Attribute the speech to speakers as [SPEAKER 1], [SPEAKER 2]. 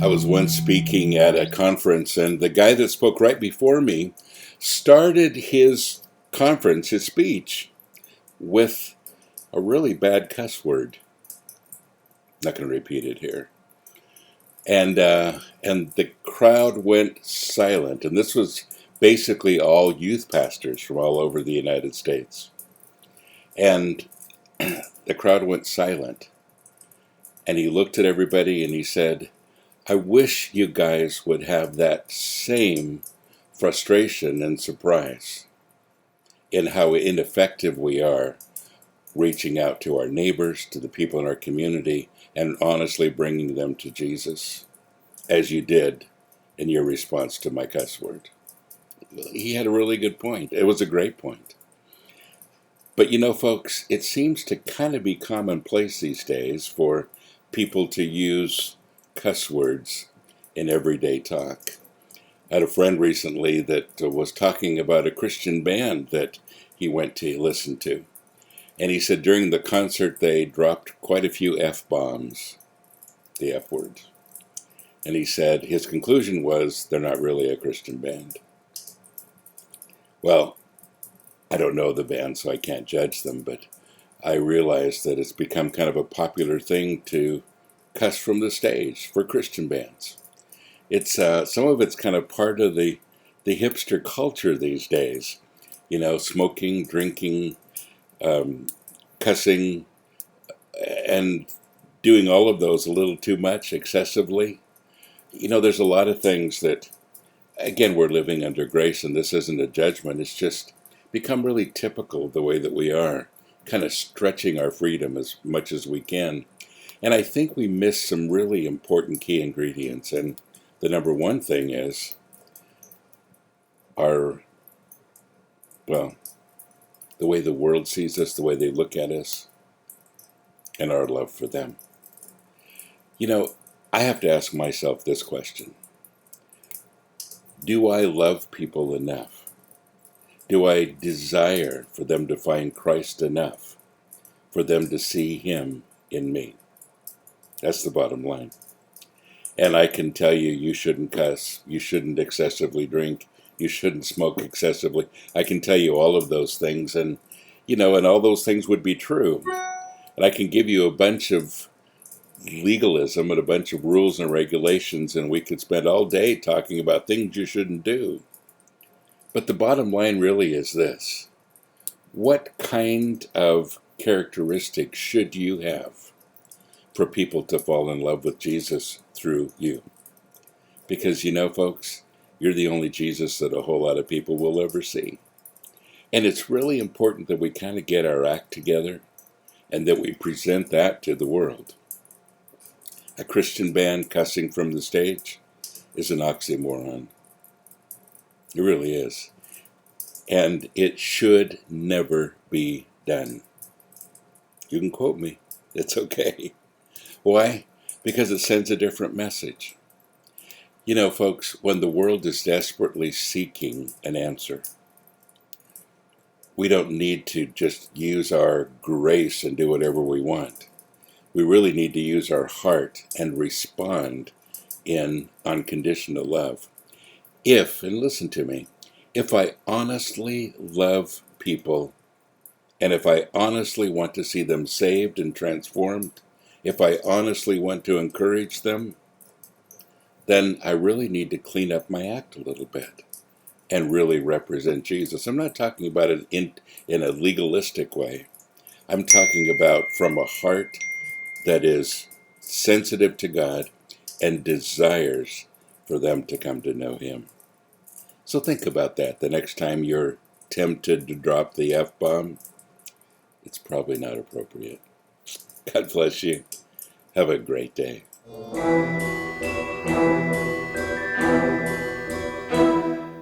[SPEAKER 1] I was once speaking at a conference, and the guy that spoke right before me started his conference, his speech, with a really bad cuss word. Not going to repeat it here. And the crowd went silent. And this was basically all youth pastors from all over the United States. And the crowd went silent. And he looked at everybody and he said, I wish you guys would have that same frustration and surprise in how ineffective we are reaching out to our neighbors, to the people in our community, and honestly bringing them to Jesus, as you did in your response to my cuss word. He had a really good point. It was a great point. But you know, folks, it seems to kind of be commonplace these days for people to use cuss words in everyday talk. I had a friend recently that was talking about a Christian band that he went to listen to. And he said during the concert they dropped quite a few F-bombs, the F word. And he said his conclusion was they're not really a Christian band. Well, I don't know the band, so I can't judge them, but I realize that it's become kind of a popular thing to cuss from the stage for Christian bands. It's some of it's kind of part of the hipster culture these days. You know, smoking, drinking, cussing, and doing all of those a little too much, excessively. You know, there's a lot of things that, again, we're living under grace, and this isn't a judgment. It's just become really typical of the way that we are, kind of stretching our freedom as much as we can. And I think we miss some really important key ingredients. And the number one thing is the way the world sees us, the way they look at us, and our love for them. You know, I have to ask myself this question. Do I love people enough? Do I desire for them to find Christ enough for them to see Him in me? That's the bottom line. And I can tell you, you shouldn't cuss, you shouldn't excessively drink, you shouldn't smoke excessively. I can tell you all of those things, and you know, and all those things would be true. And I can give you a bunch of legalism and a bunch of rules and regulations, and we could spend all day talking about things you shouldn't do. But the bottom line really is this. What kind of characteristics should you have for people to fall in love with Jesus through you? Because you know, folks, you're the only Jesus that a whole lot of people will ever see. And it's really important that we kind of get our act together and that we present that to the world. A Christian band cussing from the stage is an oxymoron. It really is. And it should never be done. You can quote me. It's okay. Why? Because it sends a different message. You know, folks, when the world is desperately seeking an answer, we don't need to just use our grace and do whatever we want. We really need to use our heart and respond in unconditional love. If, and listen to me, if I honestly love people, and if I honestly want to see them saved and transformed, if I honestly want to encourage them, then I really need to clean up my act a little bit and really represent Jesus. I'm not talking about it in a legalistic way. I'm talking about from a heart that is sensitive to God and desires for them to come to know Him. So think about that. The next time you're tempted to drop the F-bomb, it's probably not appropriate. God bless you. Have a great day.